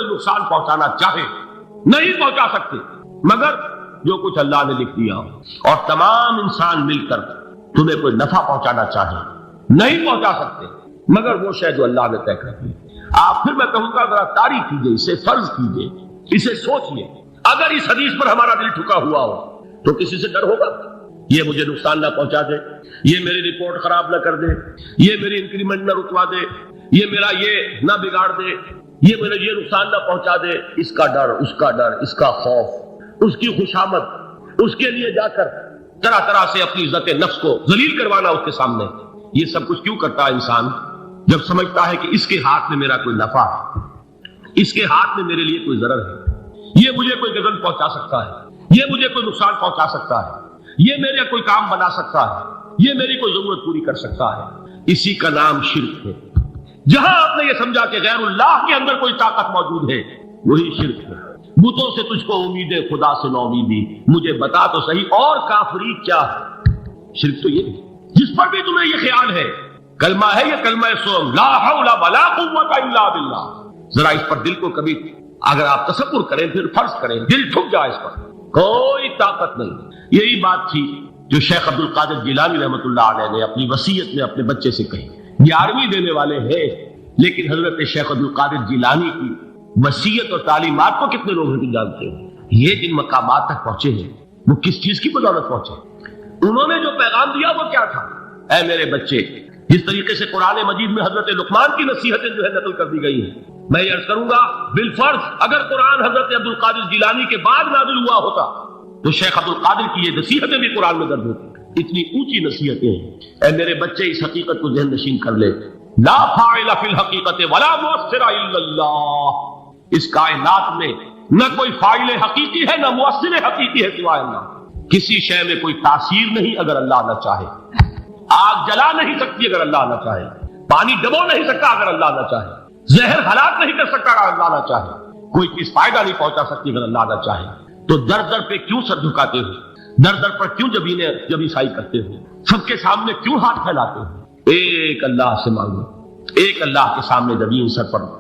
کوئی نقصان پہنچانا چاہے نہیں پہنچا سکتے مگر جو کچھ اللہ نے لکھ دیا ہو، اور تمام انسان مل کر تمہیں کوئی نفع پہنچانا چاہے نہیں پہنچا سکتے مگر وہ شے جو اللہ نے طے کر دی۔ آپ پھر میں کہوں گا ذرا طاری کیجئے، اسے فرض کیجئے، اسے سوچئے، اگر اس حدیث پر ہمارا دل ٹھکا ہوا ہو تو کسی سے ڈر ہوگا؟ یہ مجھے نقصان نہ پہنچا دے، یہ میری رپورٹ خراب نہ کر دے، یہ میری انکریمنٹ نہ رکوا دے، یہ میرا یہ نہ بگاڑ دے، یہ میرے یہ نقصان نہ پہنچا دے، اس کا ڈر، اس کا ڈر، اس کا خوف، اس کی خوشامد، اس کے لیے جا کر طرح طرح سے اپنی عزت نفس کو ذلیل کروانا اس کے سامنے، یہ سب کچھ کیوں کرتا ہے انسان؟ جب سمجھتا ہے کہ اس کے ہاتھ میں میرا کوئی نفع ہے، اس کے ہاتھ میں میرے لیے کوئی ضرر ہے، یہ مجھے کوئی غضب پہنچا سکتا ہے، یہ مجھے کوئی نقصان پہنچا سکتا ہے، یہ میرے کوئی کام بنا سکتا ہے، یہ میری کوئی ضرورت پوری کر سکتا ہے، اسی کا نام شرک ہے۔ جہاں آپ نے یہ سمجھا کہ غیر اللہ کے اندر کوئی طاقت موجود ہے وہی شرک ہے۔ بتوں سے تجھ کو امید ہے، خدا سے نو امیدی، مجھے بتا تو صحیح اور کافری کیا ہے؟ شرک تو یہ ہے جس پر بھی تمہیں یہ خیال ہے کلمہ ہے، یہ کلمہ سوم لا حول ولا قوت الا باللہ، ذرا اس پر دل کو کبھی اگر آپ تصور کریں پھر فرض کریں، دل ٹھک جائے، اس پر کوئی طاقت نہیں۔ یہی بات تھی جو شیخ عبد القادر جیلانی رحمۃ اللہ علیہ نے اپنی وصیت میں اپنے بچے سے کہی۔ 11ویں دینے والے ہیں لیکن حضرت شیخ عبد القادر جیلانی کی وصیت اور تعلیمات کو کتنے لوگ ہیں جانتے ہیں؟ یہ جن مقامات تک پہنچے ہیں وہ کس چیز کی بدولت پہنچے؟ انہوں نے جو پیغام دیا وہ کیا تھا؟ اے میرے بچے، جس طریقے سے قرآن مجید میں حضرت لقمان کی نصیحتیں جو ہے نقل کر دی گئی ہیں، میں یہ عرض کروں گا بالفرض اگر قرآن حضرت عبد القادر جیلانی کے بعد نازل ہوا ہوتا تو شیخ عبد القادر کی یہ نصیحتیں بھی قرآن میں درج ہوتی۔ اتنی اونچی نصیحتیں ہیں۔ اے میرے بچے، اس حقیقت کو ذہن نشین کر لے، لا فاعل فی الحقیقت ولا مؤثر الا اللہ، اس کائنات میں نہ کوئی فاعل حقیقی ہے نہ مؤثر حقیقی ہے سوائے اللہ۔ کسی شے میں کوئی تاثیر نہیں اگر اللہ نہ چاہے، آگ جلا نہیں سکتی اگر اللہ نہ چاہے، پانی ڈبو نہیں سکتا اگر اللہ نہ چاہے، زہر ہلاک نہیں کر سکتا اگر اللہ نہ چاہے، کوئی چیز فائدہ نہیں پہنچا سکتی اگر اللہ نہ چاہے۔ تو در در پہ کیوں سر جھکاتے ہو؟ در در پر کیوں جب عیسائی کرتے ہو؟ سب کے سامنے کیوں ہاتھ پھیلاتے ہو؟ ایک اللہ سے مانگو، ایک اللہ کے سامنے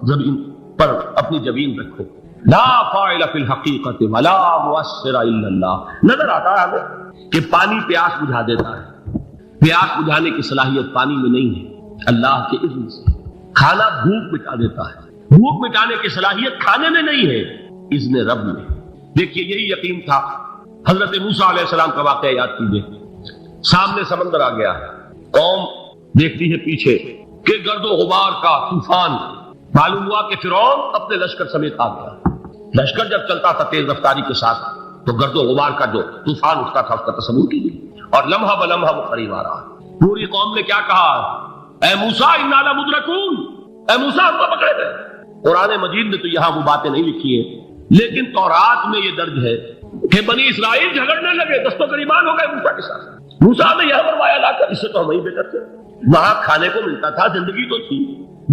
زمین پر اپنی جبین رکھو۔ لا فاعل فی الحقیقت ولا مؤثر الا اللہ۔ نظر آتا ہے ہمیں کہ پانی پیاس بجھا دیتا ہے، پیاس بجھانے کی صلاحیت پانی میں نہیں ہے، اللہ کے اذن سے۔ کھانا بھوک مٹا دیتا ہے، بھوک مٹانے کی صلاحیت کھانے میں نہیں ہے، اذن رب میں۔ دیکھیے یہی یقین تھا حضرت موسیٰ علیہ السلام کا واقعہ یاد کیجیے۔ سامنے سمندر آ گیا ہے، قوم دیکھتی ہے پیچھے کہ گرد و غبار کا طوفان، معلوم ہوا کہ فرعون اپنے لشکر سمیت آ گیا۔ لشکر جب چلتا تھا تیز رفتاری کے ساتھ تو گرد و غبار کا جو طوفان اٹھتا تھا اس کا تصور کیجیے، اور لمحہ بلمحہ وہ قریب آ رہا ہے۔ پوری قوم نے کیا کہا؟ اے موسیٰ انا لمدرکون، اے موسیٰ ہم کو پکڑے گئے۔ قرآن مجید نے تو یہاں وہ باتیں نہیں لکھی ہیں لیکن تورات میں یہ درج ہے کہ بنی اسرائیل جھگڑنے لگے، دست و گریبان ہو گئے موسیٰ کے ساتھ۔ موسیٰ نے یہ فرمایا لا کر، اس سے تو ہم ہی بہتر تھے، وہاں کھانے کو ملتا تھا، زندگی تو تھی،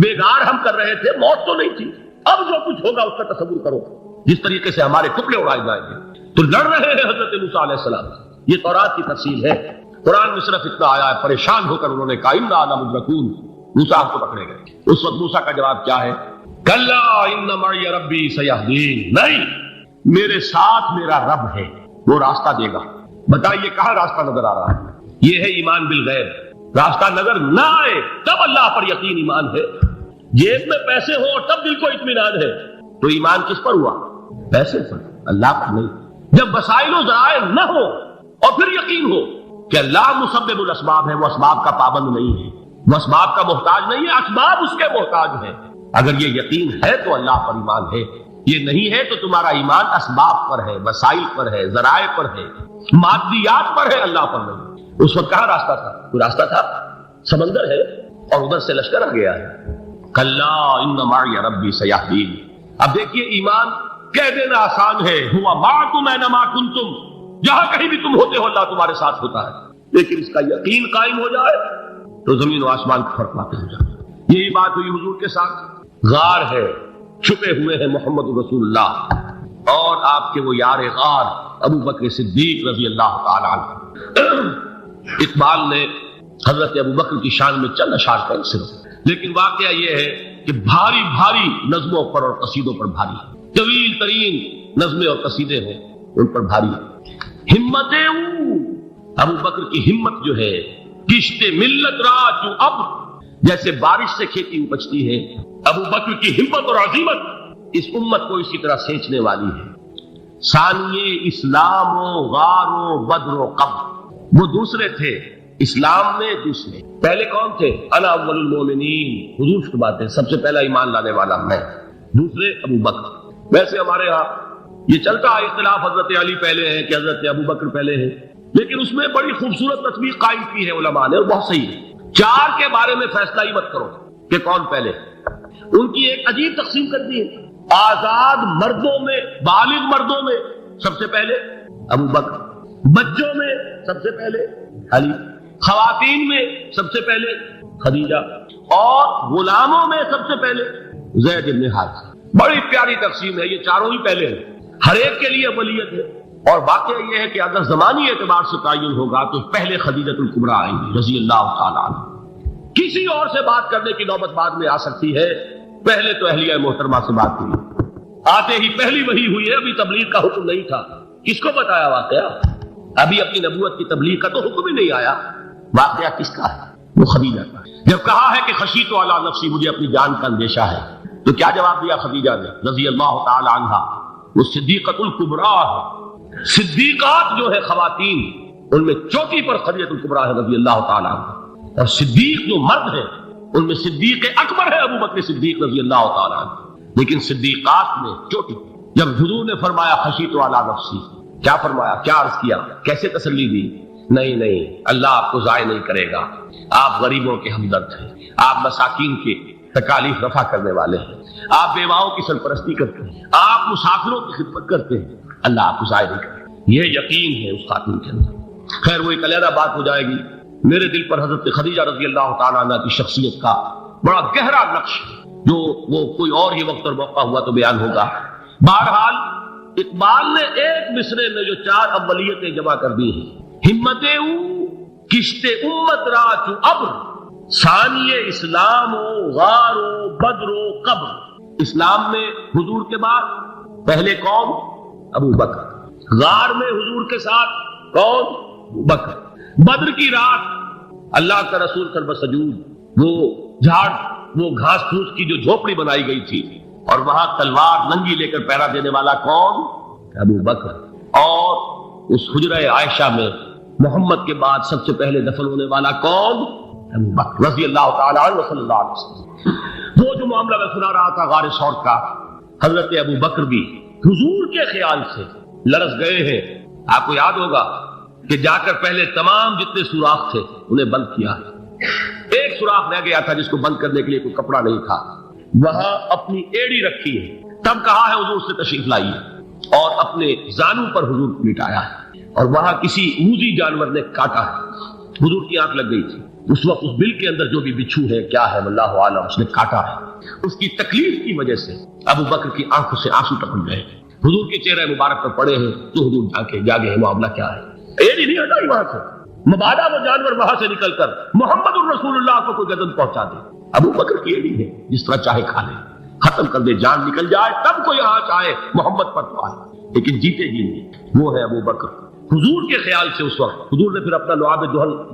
بیگار ہم کر رہے تھے، موت تو نہیں تھی۔ اب جو کچھ ہوگا اس کا تصور کرو، جس طریقے سے ہمارے ٹکڑے اڑائے جائیں گے۔ تو لڑ رہے ہیں حضرت موسیٰ علیہ السلام، یہ تورات کی تفصیل ہے۔ قرآن میں صرف اتنا آیا ہے، پریشان ہو کر انہوں نے کہا انا لمدرکون، موسیٰ ہم کو پکڑے گئے۔ اس وقت موسیٰ کا جواب کیا ہے؟ کلا ان معی ربی سیہدین، نہیں، میرے ساتھ میرا رب ہے، وہ راستہ دے گا۔ بتائیے کہاں راستہ نظر آ رہا ہے؟ یہ ہے ایمان بالغیب۔ راستہ نظر نہ آئے تب اللہ پر یقین ایمان ہے۔ جیب میں پیسے ہو اور تب دل کو اطمینان ہے تو ایمان کس پر ہوا؟ پیسے پر، اللہ پر نہیں۔ جب وسائل و ذرائع نہ ہو اور پھر یقین ہو کہ اللہ مسبب الاسباب ہے، وہ اسباب کا پابند نہیں ہے، وہ اسباب کا محتاج نہیں ہے، اسباب اس کے محتاج ہیں۔ اگر یہ یقین ہے تو اللہ پر ایمان ہے، یہ نہیں ہے تو تمہارا ایمان اسباب پر ہے، وسائل پر ہے، ذرائع پر ہے، مادیات پر ہے، اللہ پر نہیں۔ اس وقت کہاں راستہ تھا؟ کوئی راستہ تھا؟ سمندر ہے اور ادھر سے لشکر آ گیا ہے۔ کلا ان معی ربی سیہدین۔ اب دیکھیے ایمان کہہ دینا آسان ہے، ہوا معکم اینما کنتم، جہاں کہیں بھی تم ہوتے ہو اللہ تمہارے ساتھ ہوتا ہے، لیکن اس کا یقین قائم ہو جائے تو زمین و آسمان کا فرق واقع ہو جائے۔ یہی بات ہوئی حضور کے ساتھ۔ غار ہے، چھپے ہوئے ہیں محمد رسول اللہ اور آپ کے وہ یار غار ابو بکر صدیق رضی اللہ تعالی عنہ۔ اقبال نے حضرت ابو بکر کی شان میں چند اشعار کہے صرف، لیکن واقعہ یہ ہے کہ بھاری بھاری نظموں پر اور قصیدوں پر بھاری ہے، طویل ترین نظمیں اور قصیدے ہیں ان پر بھاری ہے۔ ہمت ابو بکر کی ہمت جو ہے، کشت ملت را جو اب جیسے بارش سے کھیتی اپجتی ہے، ابو بکر کی ہمت اور عزیمت اس امت کو اسی طرح سینچنے والی ہے۔ ثانیے اسلام و غار و بدر و قبر، وہ دوسرے تھے اسلام میں، دوسرے پہلے کون تھے؟ انا اول المومنین، حضور کی بات ہے، سب سے پہلا ایمان لانے والا میں، دوسرے ابو بکر۔ ویسے ہمارے ہاں یہ چلتا ہے اختلاف، حضرت علی پہلے ہیں کہ حضرت ابو بکر پہلے ہیں، لیکن اس میں بڑی خوبصورت تصویر قائم کی ہے علماء نے، اور بہت صحیح ہے۔ چار کے بارے میں فیصلہ ہی مت کرو کہ کون پہلے، ان کی ایک عجیب تقسیم کر دی ہے۔ آزاد مردوں میں، بالغ مردوں میں سب سے پہلے ابو بکر، بچوں میں سب سے پہلے علی، خواتین میں سب سے پہلے خدیجہ، اور غلاموں میں سب سے پہلے زید بن حارثہ۔ بڑی پیاری تقسیم ہے، یہ چاروں ہی پہلے ہیں، ہر ایک کے لیے ولیت ہے۔ اور واقعہ یہ ہے کہ اگر زمانی اعتبار سے تعین ہوگا تو پہلے خدیجۃ الکبریٰ آئیں گی رضی اللہ تعالیٰ عنہ۔ کسی اور سے بات کرنے کی نوبت بعد میں آ سکتی ہے، پہلے تو اہلیہ محترمہ سے بات ہوئی، آتے ہی پہلی وحی ہوئی ہے، ابھی تبلیغ کا حکم نہیں تھا۔ کس کو بتایا واقعہ؟ ابھی اپنی نبوت کی تبلیغ کا تو حکم ہی نہیں آیا، واقعہ کس کا ہے؟ وہ خدیجہ کا۔ جب کہا ہے کہ خشیت علی نفسی، مجھے اپنی جان کا اندیشہ ہے، تو کیا جواب دیا خدیجہ نے رضی اللہ تعالی عنہا؟ وہ صدیقۃ الکبریٰ ہے، صدیقات جو ہے خواتین، ان میں چوٹی پر خدیجۃ الکبریٰ ہے رضی اللہ تعالی عنہا، اور صدیق جو مرد ہیں ان میں صدیق اکبر ہے ابو بکر صدیق رضی اللہ تعالی عنہ، لیکن صدیقات میں چوٹی۔ جب حضور نے فرمایا خشیت علی نفسی، کیا فرمایا، کیا عرض کیا، کیسے تسلی دی؟ نہیں، اللہ آپ کو ضائع نہیں کرے گا، آپ غریبوں کے ہمدرد ہیں، آپ مساکین کے تکالیف رفع کرنے والے ہیں، آپ بیواؤں کی سرپرستی کرتے ہیں، آپ مسافروں کی خدمت کرتے ہیں، اللہ آپ کو ضائع نہیں کرے گا۔ یہ یقین ہے اس خاتون کے اندر۔ خیر وہ ایک علیحدہ بات ہو جائے گی۔ میرے دل پر حضرت خدیجہ رضی اللہ تعالیٰ عنہ کی شخصیت کا بڑا گہرا نقش، جو وہ کوئی اور ہی وقت اور موقع ہوا تو بیان ہوگا۔ بہرحال اقبال نے ایک مصرے میں جو چار اولیتیں جمع کر دی ہیں، ہمت کشت امت را چو ابر، ثانی اسلام و غار و بدر و قبر۔ اسلام میں حضور کے بعد پہلے کون؟ ابو بکر۔ غار میں حضور کے ساتھ کون؟ ابو بکر۔ بدر کی رات اللہ کا رسول سرب سجود، وہ جھاڑ، وہ گھاس پھوس کی جو جھوپڑی بنائی گئی تھی، اور وہاں تلوار ننگی لے کر پہرا دینے والا کون؟ ابو بکر۔ اور اس حجرہ عائشہ میں محمد کے بعد سب سے پہلے دفن ہونے والا کون؟ ابو بکر رضی اللہ تعالیٰ عنہ صلی اللہ علیہ وسلم۔ وہ جو معاملہ میں سنا رہا تھا غار ثور کا، حضرت ابو بکر بھی حضور کے خیال سے لرز گئے ہیں۔ آپ کو یاد ہوگا کہ جا کر پہلے تمام جتنے سوراخ تھے انہیں بند کیا، ایک سوراخ رہ گیا تھا جس کو بند کرنے کے لیے کوئی کپڑا نہیں تھا، وہاں اپنی ایڑی رکھی ہے، تب کہا ہے حضور سے تشریف لائیے، اور اپنے زانوں پر حضور کو لٹایا ہے، اور وہاں کسی موذی جانور نے کاٹا ہے، حضور کی آنکھ لگ گئی تھی، اس وقت اس بل کے اندر جو بھی بچھو ہے کیا ہے واللہ عالم، اس نے کاٹا ہے، اس کی تکلیف کی وجہ سے ابو بکر کی آنکھوں سے آنسو ٹپک گئے، حضور کے چہرے مبارک پر پڑے ہیں، تو حضور جاگے ہیں، معاملہ کیا ہے؟ ایڑی نہیں ہٹائی وہاں سے، مبادا وہ جانور وہاں سے نکل کر محمد الرسول اللہ کو کوئی گردن پہنچا دے، ابو بکر کی ایڑی ہے، جس طرح چاہے کھا لے، ختم کر دے، جان نکل جائے تب کوئی آنچ آئے محمد پر تو آئے، لیکن جیتے جی نہیں، وہ ہے ابو بکر۔ حضور کے خیال سے اس وقت حضور نے پھر اپنا لعاب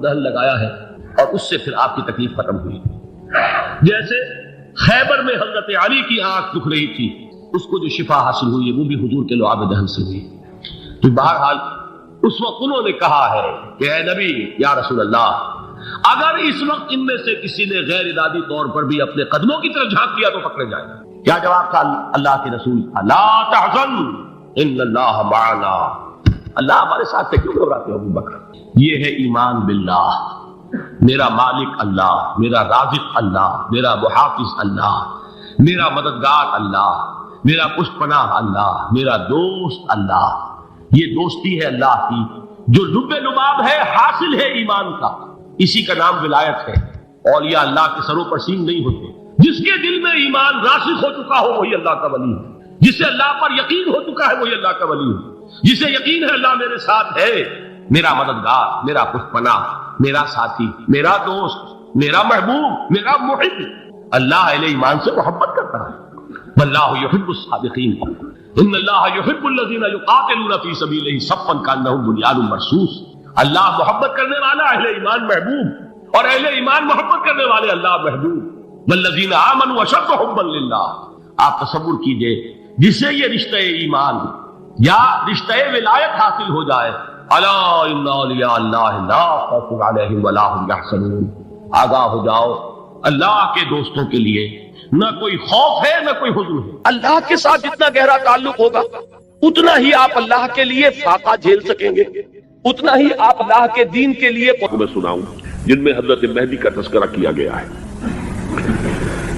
دہن لگایا ہے، اور اس سے پھر آپ کی تکلیف ختم ہوئی۔ جیسے خیبر میں حضرت علی کی آنکھ دکھ رہی تھی، اس کو جو شفا حاصل ہوئی ہے وہ بھی حضور کے لعاب دہن سے ہوئی۔ تو بہرحال اس وقت انہوں نے کہا ہے کہ اے نبی یا رسول اللہ، اگر اس وقت ان میں سے کسی نے غیر ارادی طور پر بھی اپنے قدموں کی طرف جھانک کیا تو پکڑے جائیں۔ کیا جواب تھا اللہ کے رسول کا؟ لا تحزن ان اللہ معنا، اللہ ہمارے ساتھ سے کیوں گھبراتے ہو ابو بکر؟ یہ ہے ایمان باللہ، میرا مالک اللہ، میرا رازق اللہ، میرا محافظ اللہ، میرا مددگار اللہ، میرا پشت پناہ اللہ، میرا دوست اللہ۔ یہ دوستی ہے اللہ کی جو لب لباب ہے، حاصل ہے ایمان کا، اسی کا نام ولایت ہے۔ اولیاء اللہ کے سروں پر سینگ نہیں ہوتے، جس کے دل میں ایمان راسخ ہو چکا ہو وہی اللہ کا ولی ہے، جسے اللہ پر یقین ہو چکا ہے وہی اللہ کا ولی ہے، جسے یقین ہے اللہ میرے ساتھ ہے، میرا مددگار، میرا پشت پناہ، میرا ساتھی، میرا دوست، میرا محبوب، میرا محب، اللہ اہل ایمان سے محبت کرتا ہے۔ واللہ یحب الصادقین، ان اللہ یحب الذین یقاتلون فی سبیلہ صفا کانہم بنیان مرصوص۔ اللہ محبت کرنے والا، اہل ایمان محبوب، اور اہل ایمان محبت کرنے والے اللہ محبوب۔ والذین آمنوا اشد حبا للہ۔ آپ تصور کیجئے جسے یہ رشتہ ایمان یا رشتہ ولایت حاصل ہو جائے، الا ان اولیاء اللہ لا خوف علیہم ولا هم یحزنون، آگاہ ہو جاؤ اللہ کے دوستوں کے لیے نہ کوئی خوف ہے نہ کوئی حزن ہے۔ اللہ کے ساتھ جتنا گہرا تعلق ہوگا اتنا ہی آپ اللہ کے لیے فاقہ جھیل سکیں گے، اتنا ہی آپ اللہ کے دین کے لیے۔ میں سناؤں جن میں حضرت مہدی کا تذکرہ کیا گیا ہے۔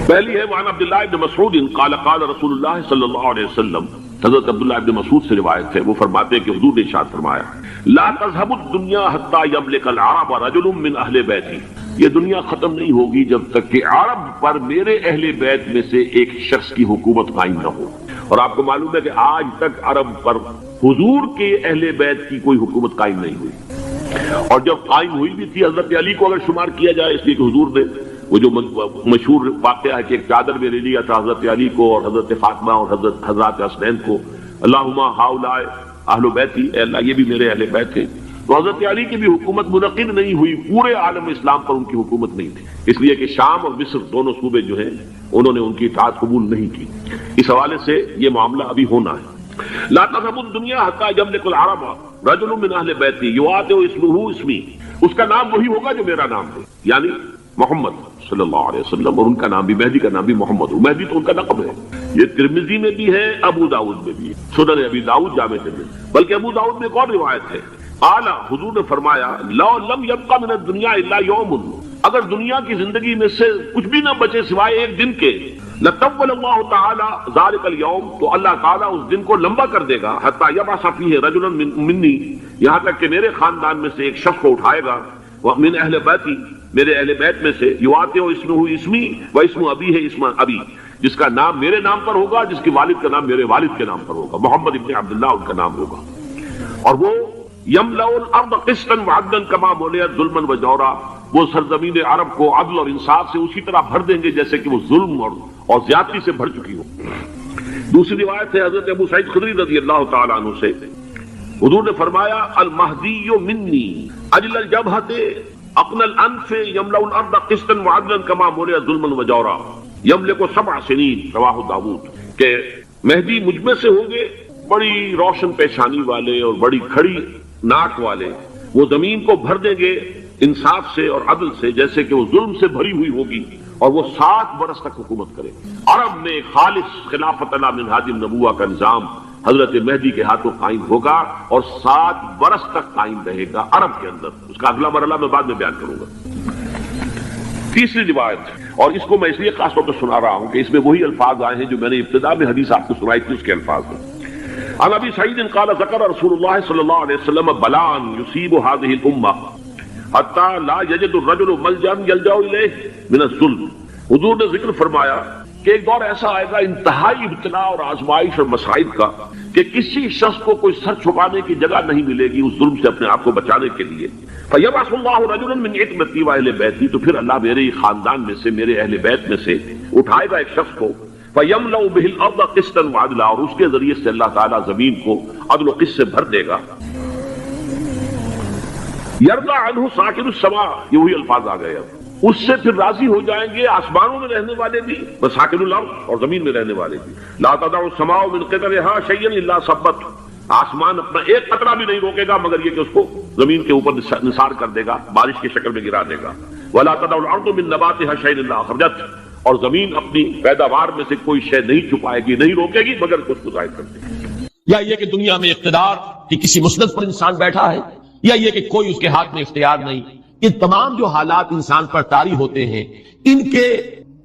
پہلی ہے وعن عبداللہ ابن مسعود قال قال رسول اللہ صلی اللہ علیہ وسلم، حضرت عبداللہ ابن مسعود سے روایت ہے، وہ فرماتے ہیں کہ حضور نے ارشاد فرمایا لا تذهب الدنيا حتى يملك العرب رجل من اہل بیتی، یہ دنیا ختم نہیں ہوگی جب تک کہ عرب پر میرے اہل بیت میں سے ایک شخص کی حکومت قائم نہ ہو۔ اور آپ کو معلوم ہے کہ آج تک عرب پر حضور کے اہل بیت کی کوئی حکومت قائم نہیں ہوئی، اور جب قائم ہوئی بھی تھی حضرت علی کو اگر شمار کیا جائے، اس لیے کہ حضور نے وہ جو مشہور واقعہ ہے کہ ایک چادر میں لے لیا تھا حضرت علی کو اور حضرت فاطمہ اور حضرات حسنین کو، اللہم ہؤلاء اہل بیتی، اے اللہ یہ بھی میرے اہل بیت ہیں۔ تو حضرت علی کی بھی حکومت منعقد نہیں ہوئی، پورے عالم اسلام پر ان کی حکومت نہیں تھی، اس لیے کہ شام اور مصر دونوں صوبے جو ہیں انہوں نے ان کی اطاعت قبول نہیں کی۔ اس حوالے سے یہ معاملہ ابھی ہونا ہے۔ لا تذهب الدنيا حتى يملك العرب رجل من اہل بیتی یواطئ اسمہ اسمی، اس کا نام وہی ہوگا جو میرا نام ہے، یعنی محمد صلی اللہ علیہ وسلم، اور ان کا نام بھی مہدی کا نام بھی محمد ہو۔ مہدی تو ان کا لقب ہے، یہ ترمذی میں بھی ہے، ابو داؤد میں بھی ہے، سنن ابی داؤد جامع ترمذی، بلکہ ابو داؤد میں ایک اور روایت ہے، قال حضور نے فرمایا لو لم يبقى من الدنيا الا يوم، اگر دنیا کی زندگی میں سے کچھ بھی نہ بچے سوائے ایک دن کے، لطول اللہ تعالی ذلك اليوم، تو اللہ تعالیٰ اس دن کو لمبا کر دے گا، حتى يبعث فيه رجلا مني، یہاں تک کہ میرے خاندان میں سے ایک شخص کو اٹھائے گا، من اہل بیتی، میرے اہل بیت میں سے، یواطئ اسمہ اسمی و اسم ابی ہے اسم ابی، جس کا نام میرے نام پر ہوگا، جس کے والد کا نام میرے والد کے نام پر ہوگا، محمد ابن عبداللہ ان کا نام ہوگا، اور وہ یملأ الارض قسطا وعدلا کما ملئت ظلما وجورا، وہ سرزمین عرب کو عدل اور انصاف سے اسی طرح بھر دیں گے جیسے کہ وہ ظلم اور زیادتی سے بھر چکی ہو۔ دوسری روایت ہے حضرت ابو سعید خدری رضی اللہ تعالی عنہ سے، حضور نے فرمایا المہدی منی اجل الجبہۃ اقنى الانف يملأ الارض قسطا وعدلا كما ملئت ظلما وجورا يملك 7 سنين، رواہ داؤد، کہ مہدی مجھ میں سے ہوں گے بڑی روشن پیشانی والے اور بڑی کھڑی ناک والے، وہ زمین کو بھر دیں گے انصاف سے اور عدل سے جیسے کہ وہ ظلم سے بھری ہوئی ہوگی، اور وہ 7 برس تک حکومت کرے۔ عرب میں خالص خلافت علی منہاج النبوہ کا نظام حضرت مہدی کے ہاتھوں قائم ہوگا اور 7 برس تک قائم رہے گا عرب کے اندر، اس کا اگلا مرحلہ میں بعد میں بیان کروں گا۔ تیسری روایت، اور اس کو میں اس لیے خاص طور پر سنا رہا ہوں کہ اس میں وہی الفاظ آئے ہیں جو میں نے ابتدا میں حدیث آپ کو سنائی تھی، اس کے الفاظ ہیں۔ عن ابی سعید قال ذکر رسول اللہ صلی اللہ علیہ وسلم بلاء یصیب هذه الامہ حتی لا یجد الرجل ملجا یلجا الیہ من الظلم، حضور نے ذکر فرمایا کہ ایک دور ایسا آئے گا انتہائی ابتلا اور آزمائش اور مصائب کا کہ کسی شخص کو کوئی سر چھپانے کی جگہ نہیں ملے گی اس ظلم سے اپنے آپ کو بچانے کے لیے۔ فَيَبْعَثُ اللَّهُ رَجُلًا مِنْ عِتْبَتِي وَأَهْلِ بَيْتِي، تو پھر اللہ میرے خاندان میں سے، میرے اہل بیت میں سے اٹھائے گا ایک شخص کو، فَيَمْلَأُ بِهِ الْأَرْضَ قِسْطًا وَعَدْلًا، اور اس کے ذریعے سے اللہ تعالیٰ زمین کو عدل و قسط سے بھر دے گا۔ يَرْضَى عَنْهُ سَاكِنُ السَّمَاءِ، یہ وہی الفاظ آ گئے، اب اس سے پھر راضی ہو جائیں گے آسمانوں میں رہنے والے بھی، وَسَاكِنُ الْأَرْضِ، اور زمین میں رہنے والے بھی۔ لَا تَدَعُ السَّمَاءُ مِنْ قِطَرِهَا شَيْئًا إِلَّا صَبَّتْهُ، آسمان اپنا ایک قطرہ بھی نہیں روکے گا مگر یہ کہ اس کو زمین کے اوپر نثار کر دے گا، بارش کی شکل میں گرا دے گا۔ وَلَا تَدَعُ الْأَرْضُ مِنْ نَبَاتِهَا شَيْئًا إِلَّا أَخْرَجَتْهُ، اور زمین اپنی پیداوار میں سے کوئی شے نہیں چھپائے گی، نہیں روکے گی مگر اس کو ظاہر کر دے گی۔ یا یہ کہ دنیا میں اقتدار کی کسی مسند پر انسان بیٹھا ہے، یا یہ کہ کوئی اس کے ہاتھ میں اختیار نہیں، یہ تمام جو حالات انسان پر طاری ہوتے ہیں ان کے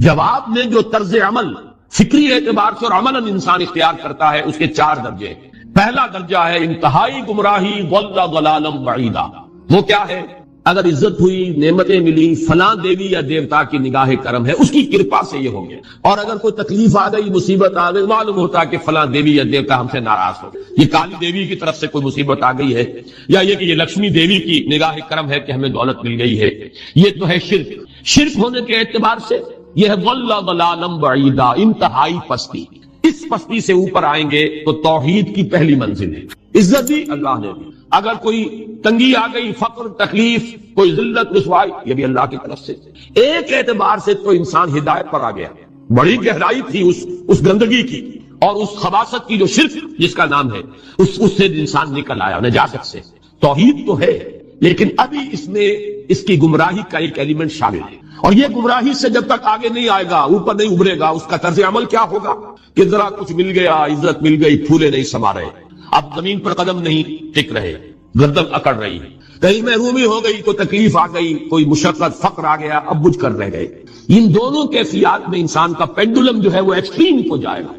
جواب میں جو طرز عمل فکری اعتبار سے اور عملاً انسان اختیار کرتا ہے اس کے 4 درجے۔ پہلا درجہ ہے انتہائی گمراہی، ضل ضلالا بعیدا، وہ کیا ہے؟ اگر عزت ہوئی، نعمتیں ملی، فلاں دیوی یا دیوتا کی نگاہ کرم ہے، اس کی کرپا سے یہ ہو گیا، اور اگر کوئی تکلیف آ گئی، مصیبت آ گئی، معلوم ہوتا کہ فلاں دیوی یا دیوتا ہم سے ناراض ہو، یہ کالی دیوی کی طرف سے کوئی مصیبت آ گئی ہے، یا یہ کہ یہ لکشمی دیوی کی نگاہ کرم ہے کہ ہمیں دولت مل گئی ہے۔ یہ تو ہے شرک۔ شرک ہونے کے اعتبار سے یہ ہے ضل ضلالا بعیدا، انتہائی پستی. اس پستی سے اوپر آئیں گے تو توحید کی پہلی منزل ہے. عزت بھی اللہ نے دی. اگر کوئی تنگی آ گئی، فقر، تکلیف، کوئی ذلت، رسوائی، یہ بھی اللہ کی طرف سے. ایک اعتبار سے تو انسان ہدایت پر آ گیا. بڑی گہرائی تھی اس گندگی کی اور اس خباثت کی جو شرک جس کا نام ہے، اس سے انسان نکل آیا نجاست سے. توحید تو ہے لیکن ابھی اس میں اس کی گمراہی کا ایک ایلیمنٹ شامل ہے، اور یہ گمراہی سے جب تک آگے نہیں آئے گا، اوپر نہیں ابھرے گا، اس کا طرز عمل کیا ہوگا کہ ذرا کچھ مل گیا، عزت مل گئی، پھولے نہیں سما رہے، اب زمین پر قدم نہیں ٹک رہے، گردن اکڑ رہی ہے، کہیں محرومی ہو گئی، کوئی تکلیف آ گئی، کوئی مشقت، فقر آ گیا، اب بجھ کر رہ گئے. ان دونوں کیفیات میں انسان کا پینڈولم جو ہے وہ ایکسٹریم کو جائے گا.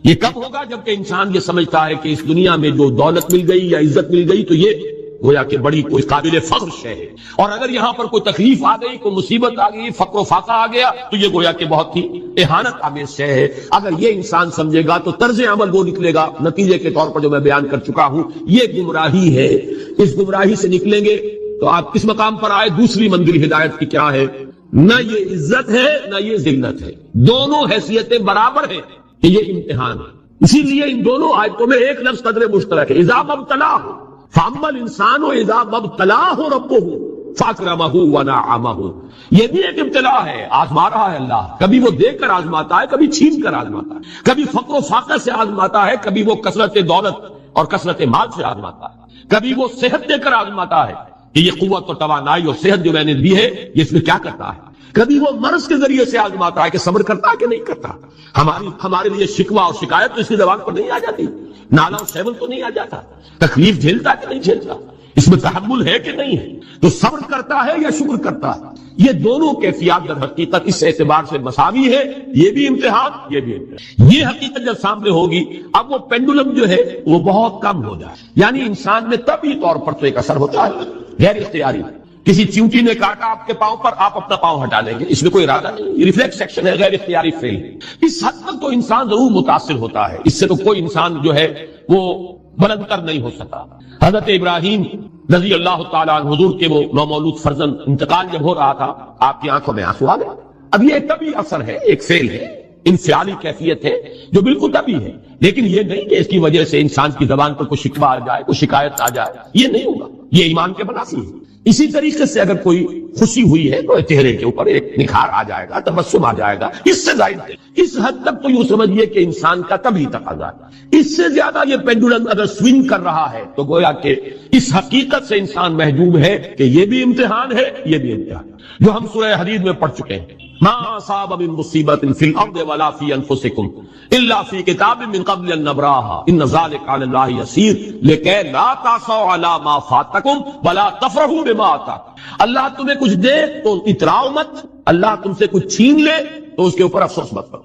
یہ کب ہوگا؟ جبکہ انسان یہ سمجھتا ہے کہ اس دنیا میں جو دولت مل گئی یا عزت مل گئی تو یہ گویا کہ بڑی کوئی قابل فخر شے ہے، اور اگر یہاں پر کوئی تکلیف آ گئی، کوئی مصیبت آ گئی، فقر و فاقہ آ گیا تو یہ گویا کہ بہت ہی اہانت آمیز شے ہے. اگر یہ انسان سمجھے گا تو طرز عمل وہ نکلے گا نتیجے کے طور پر جو میں بیان کر چکا ہوں. یہ گمراہی ہے. اس گمراہی سے نکلیں گے تو آپ کس مقام پر آئے؟ دوسری منزل ہدایت کی کیا ہے؟ نہ یہ عزت ہے نہ یہ ذلت ہے، دونوں حیثیتیں برابر ہیں. یہ امتحان ہے. اسی لیے ان دونوں آیتوں میں ایک لفظ قدر مشترک ہے، اذا مبتلاہ فاما الانسان اذا مبتلاہ ربہ فاکرمہ ونعمہ. یہ بھی ایک ابتلا ہے، آزما رہا ہے اللہ. کبھی وہ دے کر آزماتا ہے، کبھی چھین کر آزماتا ہے، کبھی فقر و فاقہ سے آزماتا ہے، کبھی وہ کثرت دولت اور کثرت مال سے آزماتا ہے، کبھی وہ صحت دے کر آزماتا ہے کہ یہ قوت اور توانائی اور صحت جو میں نے دی ہے یہ اس میں کیا کرتا ہے، کبھی وہ مرض کے ذریعے سے آزماتا ہے کہ صبر کرتا ہے کہ نہیں کرتا. ہمارے لیے شکوہ اور شکایت تو اس کی زبان پر نہیں آ جاتی، نالا و سیول تو نہیں آ جاتا، تکلیف جھیلتا کہ نہیں جھیلتا، اس میں تحمل ہے کہ نہیں ہے، تو صبر کرتا ہے یا شکر کرتا ہے. یہ دونوں کیفیات در حقیقت اس اعتبار سے مساوی ہے. یہ بھی امتحان، یہ بھی امتحان. یہ حقیقت جب سامنے ہوگی اب وہ پینڈولم جو ہے وہ بہت کم ہو جائے. یعنی انسان میں طبعی طور پر تو ایک اثر ہوتا ہے غیر اختیاری. کسی چیونٹی نے کاٹا آپ کے پاؤں پر، آپ اپنا پاؤں ہٹا لیں گے، اس میں کوئی ارادہ نہیں، یہ ریفلیکس ایکشن ہے، غیر اختیاری فیل. اس حد تک تو انسان ضرور متاثر ہوتا ہے، اس سے تو کوئی انسان جو ہے وہ بلند تر نہیں ہو سکا. حضرت ابراہیم رضی اللہ تعالیٰ عنہ حضور کے وہ نومولود فرزند انتقال جب ہو رہا تھا، آپ کی آنکھوں میں آنسو آ گئے. اب یہ طبعی اثر ہے، ایک فیل ہے، انفعالی کیفیت ہے جو بالکل طبعی ہے، لیکن یہ نہیں کہ اس کی وجہ سے انسان کی زبان پر کوئی شکوہ آ جائے، کوئی شکایت آ جائے، یہ نہیں ہوگا. یہ ایمان کے منافی ہے. اسی طریقے سے اگر کوئی خوشی ہوئی ہے تو چہرے کے اوپر ایک نکھار آ جائے گا، تبسم آ جائے گا. اس سے زائد اس حد تک تو یوں سمجھیے کہ انسان کا طبعی تقاضا ہے. اس سے زیادہ یہ پینڈولم اگر سوئنگ کر رہا ہے تو گویا کہ اس حقیقت سے انسان محجوب ہے کہ یہ بھی امتحان ہے، یہ بھی امتحان ہے، جو ہم سورہ حدید میں پڑھ چکے ہیں. ما اصاب من مصیبت فی الارض ولا فی انفسکم الا فی کتاب من قبل ان نبراها ان ذلک علی اللہ یسیر لکی لا تعصوا علی ما فاتکم ولا تفرحوا بما آتاکم. اللہ تمہیں کچھ دے تو اتراؤ مت، اللہ تم سے کچھ چھین لے تو اس کے اوپر افسوس مت کرو.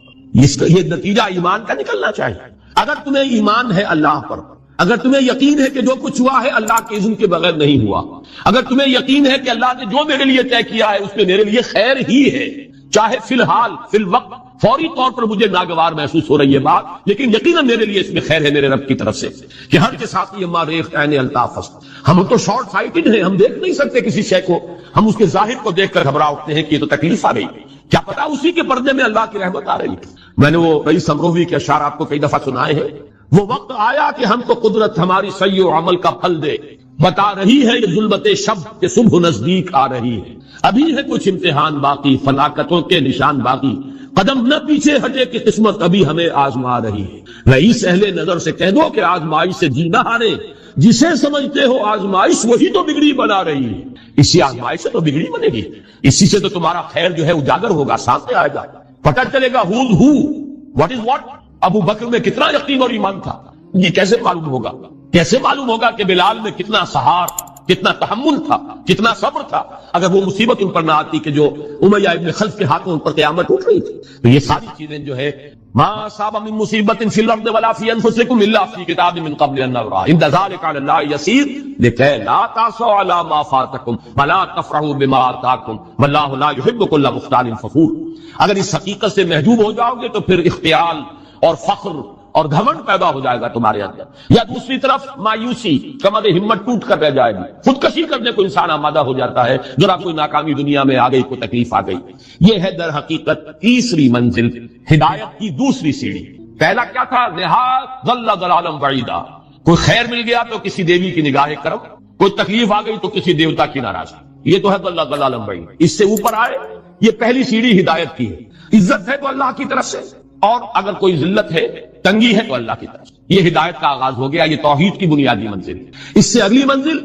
یہ نتیجہ ایمان کا نکلنا چاہیے. اگر تمہیں ایمان ہے اللہ پر، اگر تمہیں یقین ہے کہ جو کچھ ہوا ہے اللہ کے اذن کے بغیر نہیں ہوا، اگر تمہیں یقین ہے کہ اللہ نے جو میرے لیے طے کیا ہے اس میں میرے لیے خیر ہی ہے، چاہے فی الحال فی الوقت فوری طور پر مجھے ناگوار محسوس ہو رہی ہے بات، لیکن یقیناً میرے لیے اس میں خیر ہے میرے رب کی طرف سے کہ ہر کے ساتھ یہ ماریخ عین الطاف است. ہم تو شارٹ سائٹڈ ہیں، ہم دیکھ نہیں سکتے کسی شے کو، ہم اس کے ظاہر کو دیکھ کر گھبرا اٹھتے ہیں کہ یہ تو تکلیف آ گئی، کیا پتا اسی کے پردے میں اللہ کی رحمت آ رہی. میں نے وہ رئیس امروی کے اشعار آپ کو کئی دفعہ سنائے ہیں. وہ وقت آیا کہ ہم کو قدرت ہماری سعی و عمل کا پھل دے، بتا رہی ہے یہ ظلمت شب کہ صبح نزدیک آ رہی ہے. ابھی ہے کچھ امتحان باقی، فلاکتوں کے نشان باقی، قدم نہ پیچھے ہٹے کہ قسمت ابھی ہمیں آزما رہی ہے. رئیس اہل نظر سے کہہ دو کہ آزمائش سے جی نہ ہارے، جسے سمجھتے ہو آزمائش وہی تو بگڑی بنا رہی ہے. اسی آزمائش سے تو بگڑی بنے گی، اسی سے تو تمہارا خیر جو ہے اجاگر ہوگا، سامنے آئے گا، پتہ چلے گا who's who, what is what. ابو بکر میں کتنا یقین اور ایمان تھا، یہ کیسے معلوم ہوگا؟ کیسے معلوم ہوگا کہ بلال میں کتنا سہار، کتنا تحمل تھا، کتنا صبر تھا، اگر وہ مصیبت ان پر نہ آتی کہ جو امیہ ابن خلف کے ہاتھوں ان پر قیامت اٹھ رہی تھی. تو یہ ساری چیزیں جو ہے ما اصاب من مصیبت فی الارض ولا فی انفسکم الا فی کتاب من قبل ان نبراها ان ذلک علی اللہ یسیر لکی لا تعصوا علی ما فاتکم ولا تفرحوا بما آتاکم واللہ لا یحب کل مختال فخور. اگر اس حقیقت سے محجوب ہو جاؤ گے تو پھر اختیال اور فخر اور گھمنڈ پیدا ہو جائے گا تمہارے اندر، یا دوسری طرف مایوسی، کمر ہمت ٹوٹ کر رہ جائے گی، خودکشی کرنے کو انسان آمادہ ہو جاتا ہے، ذرا کوئی ناکامی دنیا میں آ گئی، کوئی تکلیف آ گئی۔ یہ ہے در حقیقت تیسری منزل، ہدایت کی دوسری سیڑھی۔ پہلا کیا تھا؟ نہاد ضل ضلالا بعیدا، کوئی خیر مل گیا تو کسی دیوی کی نگاہ کرم، کوئی تکلیف آ گئی تو کسی دیوتا کی ناراضگی، یہ تو ہے ضل ضلالا بعیدا۔ اس سے اوپر آئے، یہ پہلی سیڑھی ہدایت کی ہے۔ عزت ہے تو اللہ کی طرف سے، اور اگر کوئی ذلت ہے، تنگی ہے تو اللہ کی طرف سے۔ یہ ہدایت کا آغاز ہو گیا، یہ توحید کی بنیادی منزل۔ اس سے اگلی منزل،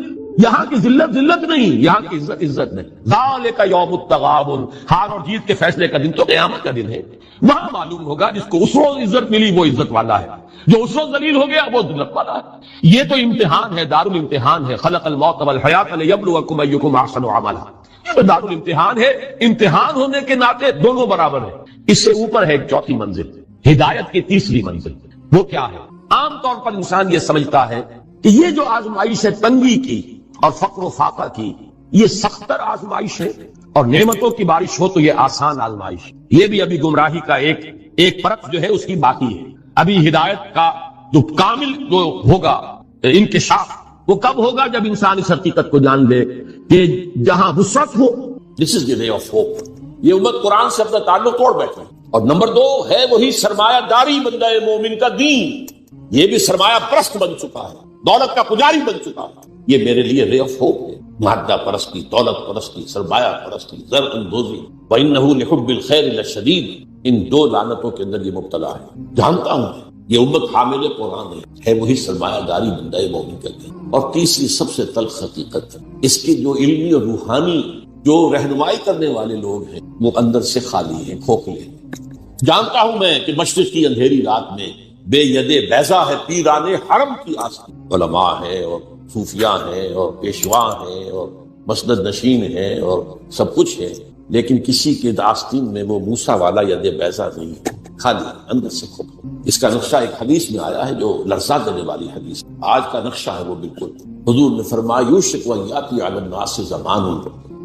یہاں کی ذلت نہیں، یہاں کی عزت نہیں۔ ذالک یوم التغابن، ہار اور جیت کے فیصلے کا دن تو قیامت کا دن ہے۔ وہاں معلوم ہوگا جس کو اس روز عزت ملی وہ عزت والا ہے، جو اس روز ذلیل ہو گیا وہ ذلت والا ہے۔ یہ تو امتحان ہے، دار الامتحان ہے۔ خلق الموت والحیات لیبلوکم ایکم احسن عملا، یہ دار الامتحان ہے۔ امتحان ہونے کے ناطے دونوں برابر ہیں۔ اس سے اوپر ہے ایک چوتھی منزل، ہدایت کی تیسری منزل۔ وہ کیا ہے؟ عام طور پر انسان یہ سمجھتا ہے کہ یہ جو آزمائش ہے تنگی کی اور فقر و فاقہ کی، یہ سختر آزمائش ہے، اور نعمتوں کی بارش ہو تو یہ آسان آزمائش۔ یہ بھی ابھی گمراہی کا ایک پرت جو ہے اس کی باقی ہے۔ ابھی ہدایت کا جو کامل جو ہوگا انکشاف، وہ کب ہوگا؟ جب انسان اس حقیقت کو جان لے کہ جہاں وسعت ہو، دس از دی وے آف ہوپ۔ یہ امت قرآن سے اپنا تعلق توڑ بیٹھے۔ اور نمبر 2 ہے وہی سرمایہ داری بندہ مومن کا دین، یہ بھی سرمایہ پرست بن چکا ہے، دولت کا پجاری بن چکا ہے۔ یہ میرے لیے وے آف ہوپ ہے۔ مادہ پرستی، دولت پرستی، سرمایہ پرستی، زر اندوزی، وَإِنَّهُ لِحُبِّ الْخَيْرِ لَشَدِيدٌ، ان 2 لعنتوں کے اندر یہ مبتلا ہے۔ جانتا ہوں یہ امت حامل قرآن ہے وہی سرمایہ داری بندہ مومن کا دین۔ اور تیسری سب سے تلخ حقیقت، اس کی جو علمی اور روحانی جو رہنمائی کرنے والے لوگ ہیں وہ اندر سے خالی ہیں، کھوکھلے ہیں۔ جانتا ہوں میں کہ مشرق کی اندھیری رات میں بے ید بیضا ہے پیران حرم کی آستین، علماء ہیں اور صوفیاء ہیں اور پیشوا ہیں اور مسند نشین ہیں اور سب کچھ ہے، لیکن کسی کے آستین میں وہ موسیٰ والا ید بیضا نہیں ہے، خالی اندر سے کھوکھلے۔ اس کا نقشہ ایک حدیث میں آیا ہے جو لرزا دینے والی حدیث، آج کا نقشہ ہے وہ بالکل۔ حضور نے فرمایا یوشک ان یاتی علی الناس زمان،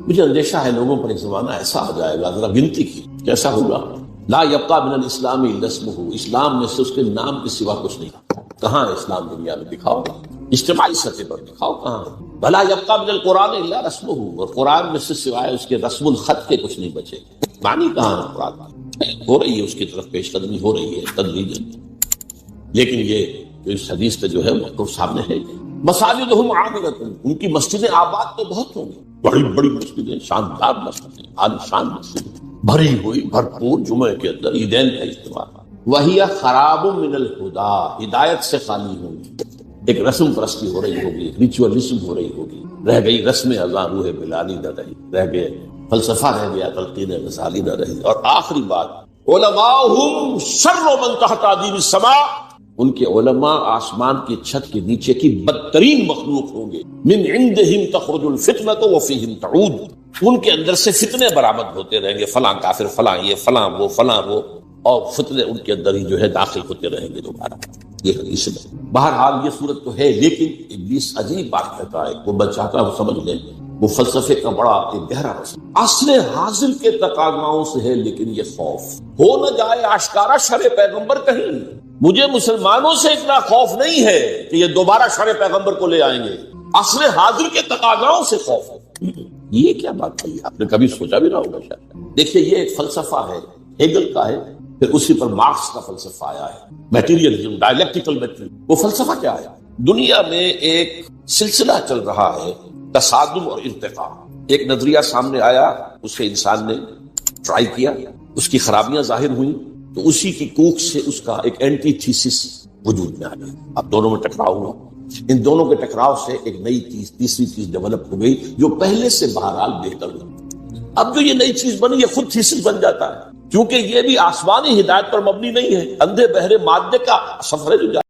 مجھے اندیشہ ہے لوگوں پر ایک زمانہ ایسا آ جائے گا، ذرا گنتی کی کیسا ہوگا، لا یبقى من الاسلام الا اسمہ، اسلام میں سے اس کے نام کے سوا کچھ نہیں۔ کہاں ہے اسلام دنیا میں؟ دکھاؤ، اجتماعی سطح پر دکھاؤ کہاں ہے۔ بھلا یبقى من القرآن الا رسمہ، اور قرآن میں سے سوائے اس کے رسم الخط کے کچھ نہیں بچے۔ معنی کہاں ہے قرآن کی؟ ہو رہی ہے اس کی طرف پیش قدمی ہو رہی ہے تدریجاً، لیکن یہ جو اس حدیث پہ جو ہے وہ سامنے ہے۔ مساجدہم عامرۃ، ان کی مسجدیں آباد تو بہت ہوں گی، بڑی بڑی مسجدیں، شاندار مسجدیں، عالیشان مسجدیں، بھری ہوئی بھرپور، جمعے کے اندر عیدین کا اجتماع۔ وہی خراب من الہدی، ہدایت سے خالی ہوں گی۔ ایک رسم پرستی ہو رہی ہوگی، ریچولزم ہو رہی ہوگی، رہ گئی رسم اذاں روح بلالی نہ رہی، رہ گئے فلسفہ، رہ گیا تلقین غزالی نہ رہی۔ اور آخری بات، علماؤہم شر من تحت عدیم السماء، ان کے علماء آسمان کی چھت کے نیچے کی بدترین مخلوق ہوں گے۔ من عندہم تخرج الفتنۃ وفیہم تعود، ان کے اندر سے فتنے برآمد ہوتے رہیں گے، فلاں کافر، فلاں یہ، فلاں وہ، فلاں وہ، اور فتنے ان کے اندر ہی جو ہے داخل ہوتے رہیں گے دوبارہ۔ یہ حدیث ہے۔ بہرحال یہ صورت تو ہے، لیکن ابلیس عجیب بات کہتا ہے، وہ میں چاہتا ہوں سمجھ لیں، وہ فلسفے کا بڑا ایک گہرا مسئلہ عصر حاضر کے تقاضاؤں سے ہے، لیکن یہ خوف ہو نہ جائے آشکارا شر پیغمبر کہیں۔ مجھے مسلمانوں سے اتنا خوف نہیں ہے کہ یہ دوبارہ شر پیغمبر کو لے آئیں گے، عصر حاضر کے تقاضاؤں سے خوف ہے۔ یہ کیا بات ہے؟ آپ نے کبھی سوچا بھی نہ ہوگا شاید۔ دیکھیے یہ ایک فلسفہ ہے، ہیگل کا ہے، پھر اسی پر مارکس کا فلسفہ آیا ہے، میٹیریلزم، ڈائلیکٹیکل میٹریل۔ وہ فلسفہ کیا ہے؟ دنیا میں ایک سلسلہ چل رہا ہے، تصادم اور ارتقاء۔ ایک نظریہ سامنے آیا، اسے انسان نے ٹرائی کیا، اس کی خرابیاں ظاہر ہوئیں، تو اسی کی کوکھ سے اس کا ایک اینٹی تھیسس وجود میں آ گیا۔ اب دونوں میں ٹکراؤ ہوا، ان دونوں کے ٹکراؤ سے ایک نئی چیز، تیسری چیز ڈیولپ ہو گئی جو پہلے سے بہرحال بہتر ہوئی۔ اب جو یہ نئی چیز بنی یہ خود تھیسس بن جاتا ہے، کیونکہ یہ بھی آسمانی ہدایت پر مبنی نہیں ہے، اندھے بہرے مادے کا سفر ہے جو